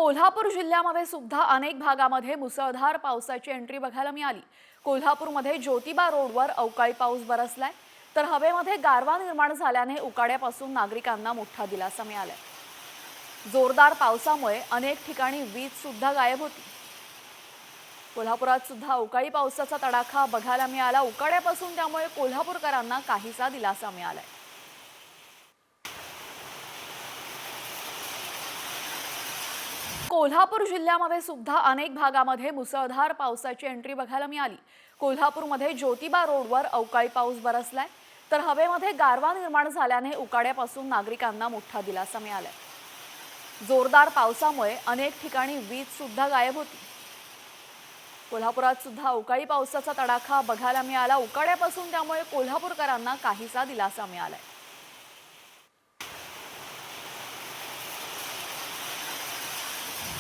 कोल्हापूर जिल्ह्यामध्ये सुद्धा अनेक भागामध्ये मुसळधार पावसाची एंट्री बघायला मिळाली। कोल्हापूरमध्ये ज्योतिबा रोडवर अवकाळी पाऊस बरसलाय, तर हवेमध्ये गारवा निर्माण झाल्याने उकाड्यापासून नागरिकांना मोठा दिलासा मिळालाय। जोरदार पावसामुळे अनेक ठिकाणी वीज सुद्धा गायब होती। कोल्हापुरात सुद्धा अवकाळी पावसाचा तडाखा बघायला मिळाला। उकाड्यापासून त्यामुळे कोल्हापूरकरांना काहीसा दिलासा मिळालाय। कोल्हापूर जिल्ह्यामध्ये सुद्धा अनेक भागामध्ये मुसळधार पावसाची एंट्री बघायला मिळाली। कोल्हापूरमध्ये ज्योतिबा रोडवर अवकाळी पाऊस बरसलाय, तर हवेमध्ये गारवा निर्माण झाल्याने उकाड्यापासून नागरिकांना मोठा दिलासा मिळालाय। जोरदार पावसामुळे अनेक ठिकाणी वीज सुद्धा गायब होती। कोल्हापुरात सुद्धा अवकाळी पावसाचा तडाखा बघायला मिळाला। उकाड्यापासून त्यामुळे कोल्हापूरकरांना काहीसा दिलासा मिळालाय।